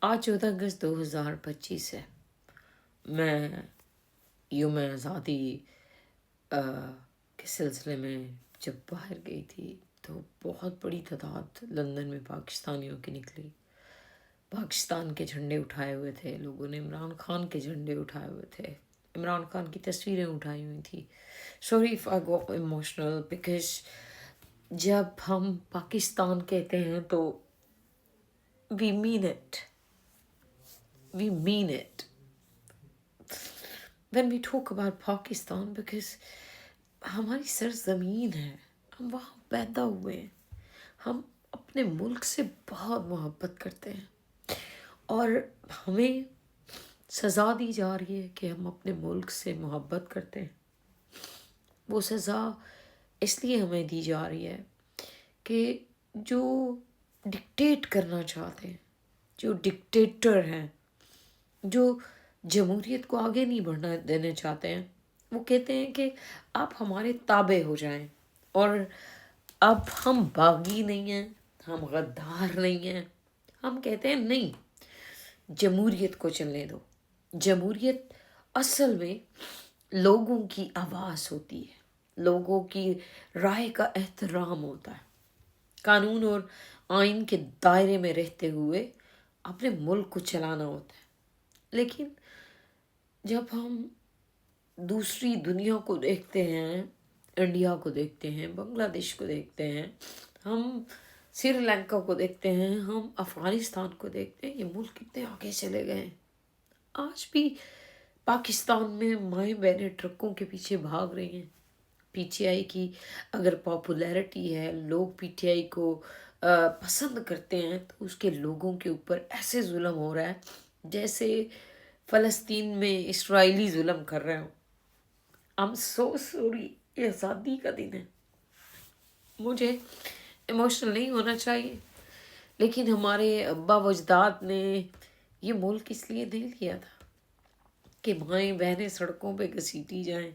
آج 14 اگست 2025 ہے۔ میں یوم آزادی کے سلسلے میں جب باہر گئی تھی تو بہت بڑی تعداد لندن میں پاکستانیوں کی نکلی۔ پاکستان کے جھنڈے اٹھائے ہوئے تھے لوگوں نے، عمران خان کے جھنڈے اٹھائے ہوئے تھے، عمران خان کی تصویریں اٹھائی ہوئی تھی۔ Sorry if I go emotional because جب ہم پاکستان کہتے ہیں تو we mean it, we mean it when we talk about Pakistan because ہماری سرزمین ہے، ہم وہاں پیدا ہوئے ہیں، ہم اپنے ملک سے بہت محبت کرتے ہیں اور ہمیں سزا دی جا رہی ہے کہ ہم اپنے ملک سے محبت کرتے ہیں۔ وہ سزا اس لیے ہمیں دی جا رہی ہے کہ جو ڈکٹیٹ کرنا چاہتے ہیں، جو ڈکٹیٹر ہیں، جو جمہوریت کو آگے نہیں بڑھنا دینا چاہتے ہیں، وہ کہتے ہیں کہ آپ ہمارے تابع ہو جائیں، اور اب ہم باغی نہیں ہیں، ہم غدار نہیں ہیں، ہم کہتے ہیں نہیں، جمہوریت کو چلنے دو۔ جمہوریت اصل میں لوگوں کی آواز ہوتی ہے، لوگوں کی رائے کا احترام ہوتا ہے، قانون اور آئین کے دائرے میں رہتے ہوئے اپنے ملک کو چلانا ہوتا ہے۔ لیکن جب ہم دوسری دنیا کو دیکھتے ہیں، انڈیا کو دیکھتے ہیں، بنگلہ دیش کو دیکھتے ہیں، ہم سری لنکا کو دیکھتے ہیں، ہم افغانستان کو دیکھتے ہیں، یہ ملک کتنے آگے چلے گئے ہیں۔ آج بھی پاکستان میں مائیں بہنیں ٹرکوں کے پیچھے بھاگ رہی ہیں۔ پی ٹی آئی کی اگر پاپولیرٹی ہے، لوگ پی ٹی آئی کو پسند کرتے ہیں، تو اس کے لوگوں کے اوپر ایسے ظلم ہو رہا ہے جیسے فلسطین میں اسرائیلی ظلم کر رہے ہوں۔ I'm so sorry، یہ آزادی کا دن ہے، مجھے ایموشنل نہیں ہونا چاہیے، لیکن ہمارے ابا و اجداد نے یہ ملک اس لیے نہیں لیا تھا کہ مائیں بہنیں سڑکوں پہ گھسیٹی جائیں،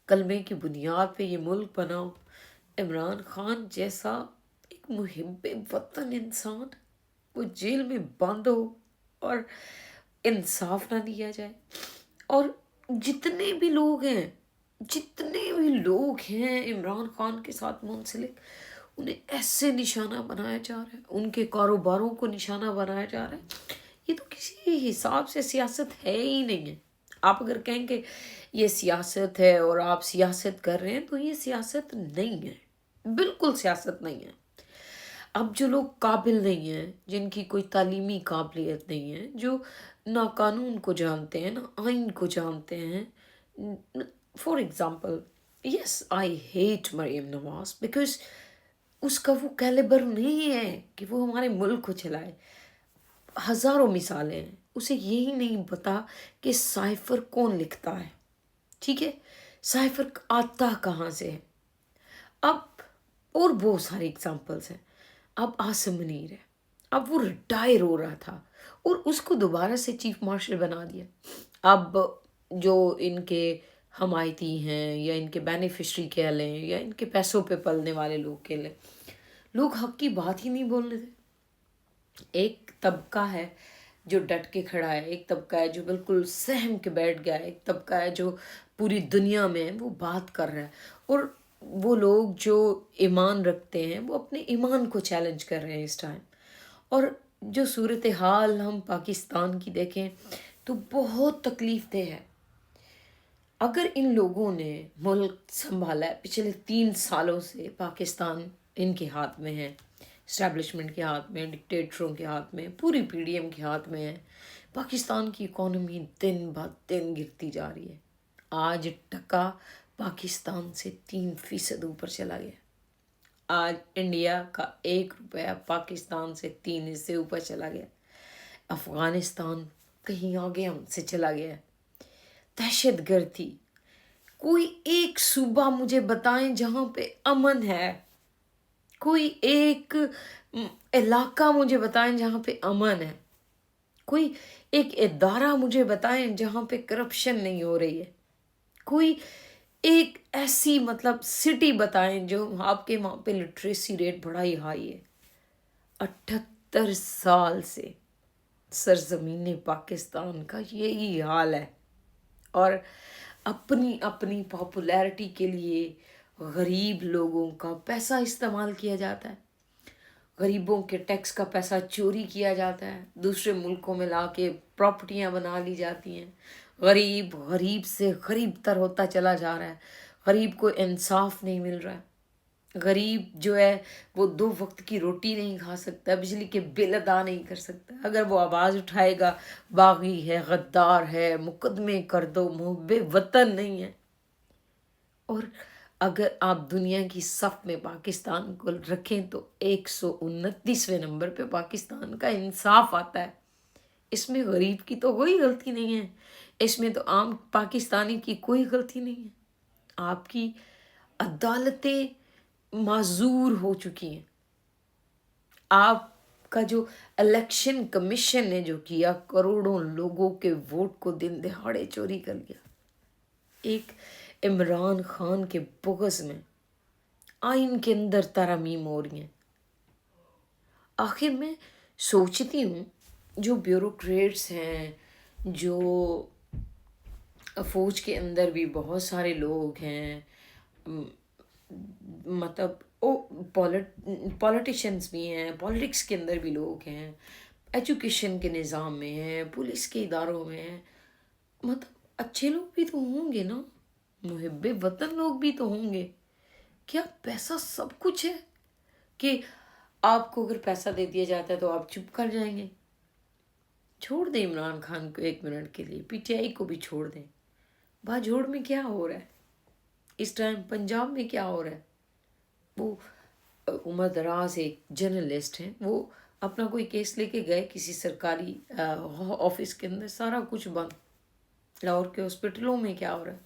کلمے کی بنیاد پہ یہ ملک بناؤ۔ عمران خان جیسا ایک محب وطن انسان وہ جیل میں بند ہو اور انصاف نہ دیا جائے، اور جتنے بھی لوگ ہیں عمران خان کے ساتھ منسلک، انہیں ایسے نشانہ بنایا جا رہا ہے، ان کے کاروباروں کو نشانہ بنایا جا رہا ہے۔ یہ تو کسی حساب سے سیاست ہے ہی نہیں ہے۔ آپ اگر کہیں کہ یہ سیاست ہے اور آپ سیاست کر رہے ہیں تو یہ سیاست نہیں ہے، بالکل سیاست نہیں ہے۔ اب جو لوگ قابل نہیں ہیں، جن کی کوئی تعلیمی قابلیت نہیں ہے، جو نہ قانون کو جانتے ہیں نہ آئین کو جانتے ہیں، for example yes I hate Maryam Nawaz because اس کا وہ کیلیبر نہیں ہے کہ وہ ہمارے ملک کو چلائے۔ ہزاروں مثالیں ہیں، اسے یہی نہیں پتا کہ سائفر کون لکھتا ہے، ٹھیک ہے، سائفر آتا کہاں سے ہے۔ اب اور بہت ساری اگزامپلس ہیں۔ اب عاصم منیر ہے، اب وہ ریٹائر ہو رہا تھا اور اس کو دوبارہ سے چیف مارشل بنا دیا۔ اب جو ان کے حمایتی ہیں یا ان کے بینیفیشری کہہ لیں یا ان کے پیسوں پہ پلنے والے لوگ کہہ لیں، لوگ حق کی بات ہی نہیں بولنے تھے۔ ایک طبقہ ہے جو ڈٹ کے کھڑا ہے، ایک طبقہ ہے جو بالکل سہم کے بیٹھ گیا ہے، ایک طبقہ ہے جو پوری دنیا میں وہ بات کر رہا ہے، اور وہ لوگ جو ایمان رکھتے ہیں وہ اپنے ایمان کو چیلنج کر رہے ہیں اس ٹائم۔ اور جو صورتحال ہم پاکستان کی دیکھیں تو بہت تکلیف دہ ہے۔ اگر ان لوگوں نے ملک سنبھالا ہے پچھلے 3 سالوں سے، پاکستان ان کے ہاتھ میں ہے، اسٹیبلشمنٹ کے ہاتھ میں، ڈکٹیٹروں کے ہاتھ میں، پوری پی ڈی ایم کے ہاتھ میں ہے، پاکستان کی اکانومی دن بہ دن گرتی جا رہی ہے۔ آج ٹکا پاکستان سے 3% اوپر چلا گیا۔ آج انڈیا کا 1 روپیہ پاکستان سے 3 حصے اوپر چلا گیا۔ افغانستان کہیں آگے ہم سے چلا گیا۔ دہشت گردی، کوئی ایک صوبہ مجھے بتائیں جہاں پہ امن ہے، کوئی ایک علاقہ مجھے بتائیں جہاں پہ امن ہے، کوئی ایک ادارہ مجھے بتائیں جہاں پہ کرپشن نہیں ہو رہی ہے، کوئی ایک ایسی سٹی بتائیں جو آپ کے وہاں پہ لٹریسی ریٹ بڑا ہی ہائی ہے۔ 78 سال سے سرزمین پاکستان کا یہی حال ہے، اور اپنی اپنی پاپولیرٹی کے لیے غریب لوگوں کا پیسہ استعمال کیا جاتا ہے، غریبوں کے ٹیکس کا پیسہ چوری کیا جاتا ہے، دوسرے ملکوں میں لا کے پراپرٹیاں بنا لی جاتی ہیں، غریب غریب سے غریب تر ہوتا چلا جا رہا ہے، غریب کو انصاف نہیں مل رہا ہے، غریب جو ہے وہ 2 وقت کی روٹی نہیں کھا سکتا، بجلی کے بل ادا نہیں کر سکتا، اگر وہ آواز اٹھائے گا باغی ہے، غدار ہے، مقدمے کر دو، محب وطن نہیں ہے۔ اور اگر آپ دنیا کی صف میں پاکستان کو رکھیں تو 129ویں نمبر پہ پاکستان کا انصاف آتا ہے۔ اس میں غریب کی تو کوئی غلطی نہیں ہے، اس میں تو عام پاکستانی کی کوئی غلطی نہیں ہے۔ آپ کی عدالتیں معذور ہو چکی ہیں، آپ کا جو الیکشن کمیشن نے جو کیا، کروڑوں لوگوں کے ووٹ کو دن دہاڑے چوری کر لیا، ایک عمران خان کے بغض میں آئین کے اندر ترامیم ہو رہی ہیں۔ آخر میں سوچتی ہوں جو بیوروکریٹس ہیں، جو فوج کے اندر بھی بہت سارے لوگ ہیں، مطلب پولیٹیشنز بھی ہیں، پولیٹکس کے اندر بھی لوگ ہیں، ایجوکیشن کے نظام میں ہیں، پولیس کے اداروں میں ہیں، مطلب اچھے لوگ بھی تو ہوں گے نا، محب وطن لوگ بھی تو ہوں گے۔ کیا پیسہ سب کچھ ہے کہ آپ کو اگر پیسہ دے دیا جاتا ہے تو آپ چپ کر جائیں گے؟ چھوڑ دیں عمران خان کو 1 منٹ کے لیے، پی ٹی آئی کو بھی چھوڑ دیں۔ باجوڑ میں کیا ہو رہا ہے اس ٹائم، پنجاب میں کیا ہو رہا ہے؟ وہ عمر دراز ایک جرنلسٹ ہیں، وہ اپنا کوئی کیس لے کے گئے کسی سرکاری آفس کے اندر، سارا کچھ بند۔ لاہور کے ہاسپٹلوں میں کیا ہو رہا ہے؟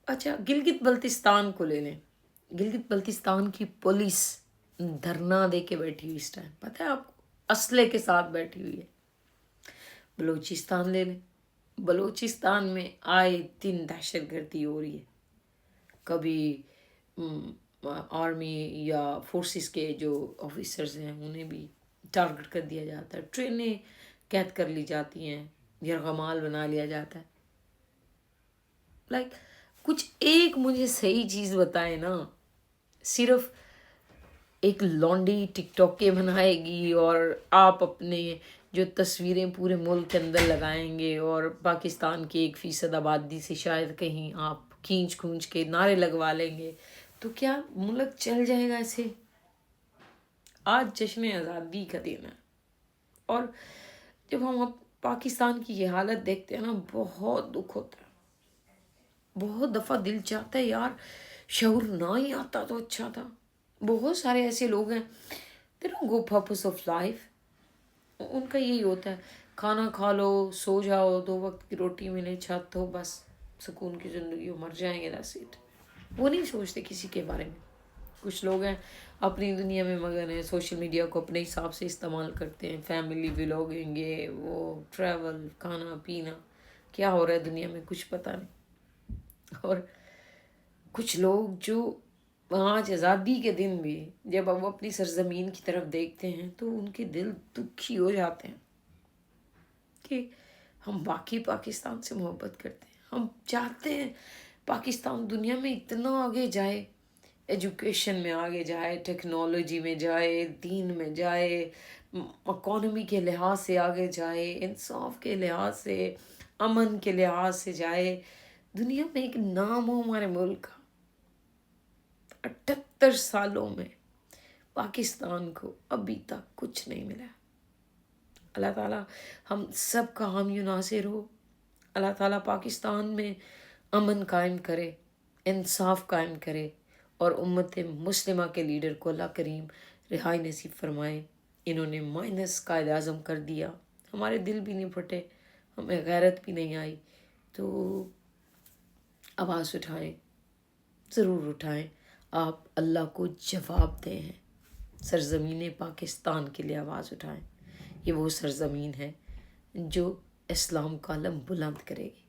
اچھا گلگت بلتستان کو لے لیں، گلگت بلتستان کی پولیس دھرنا دے کے بیٹھی ہوئی اس ٹائم، پتہ ہے آپ کو، اسلحے کے ساتھ بیٹھی ہوئی ہے۔ بلوچستان لے لیں، بلوچستان میں آئے دن دہشت گردی ہو رہی ہے، کبھی آرمی یا فورسز کے جو آفیسرز ہیں انہیں بھی ٹارگٹ کر دیا جاتا ہے، ٹرینیں قید کر لی جاتی ہیں، یرغمال بنا لیا جاتا ہے۔ کچھ ایک مجھے صحیح چیز بتائے نا، صرف ایک لونڈی ٹک ٹاک کے بنائے گی اور آپ اپنے جو تصویریں پورے ملک کے اندر لگائیں گے، اور پاکستان کی 1% آبادی سے شاید کہیں آپ کھینچ کھونچ کے نعرے لگوا لیں گے، تو کیا ملک چل جائے گا ایسے؟ آج جشن آزادی کا دن ہے، اور جب ہم پاکستان کی یہ حالت دیکھتے ہیں نا، بہت دکھ ہوتا ہے، بہت دفعہ دل چاہتا ہے یار شعور نہ ہی آتا تو اچھا تھا۔ بہت سارے ایسے لوگ ہیں they don't go purpose of life، ان کا یہی ہوتا ہے کھانا کھا لو، سو جاؤ، 2 وقت کی روٹی ملے، چھت ہو، بس سکون کی زندگی ہو، مر جائیں گے، that's it۔ وہ نہیں سوچتے کسی کے بارے میں۔ کچھ لوگ ہیں اپنی دنیا میں مگن ہیں، سوشل میڈیا کو اپنے حساب سے استعمال کرتے ہیں، فیملی ولاگنگ، یہ وہ ٹریول، کھانا پینا، کیا ہو رہا ہے دنیا میں کچھ پتہ نہیں۔ اور کچھ لوگ جو آج آزادی کے دن بھی جب وہ اپنی سرزمین کی طرف دیکھتے ہیں تو ان کے دل دکھی ہو جاتے ہیں کہ ہم واقعی پاکستان سے محبت کرتے ہیں، ہم چاہتے ہیں پاکستان دنیا میں اتنا آگے جائے، ایجوکیشن میں آگے جائے، ٹیکنالوجی میں جائے، دین میں جائے، اکانومی کے لحاظ سے آگے جائے، انصاف کے لحاظ سے، امن کے لحاظ سے جائے، دنیا میں ایک نام ہو ہمارے ملک کا۔ 78 سالوں میں پاکستان کو ابھی تک کچھ نہیں ملا۔ اللہ تعالیٰ ہم سب کا حامی و ناصر ہو، اللہ تعالیٰ پاکستان میں امن قائم کرے، انصاف قائم کرے، اور امت مسلمہ کے لیڈر کو اللہ کریم رہائی نصیب فرمائے۔ انہوں نے مائنس قائد اعظم کر دیا، ہمارے دل بھی نہیں پھٹے، ہمیں غیرت بھی نہیں آئی، تو آواز اٹھائیں، ضرور اٹھائیں، آپ اللہ کو جواب دیں ہیں، سرزمین پاکستان کے لیے آواز اٹھائیں۔ یہ وہ سرزمین ہے جو اسلام کا علم بلند کرے گی۔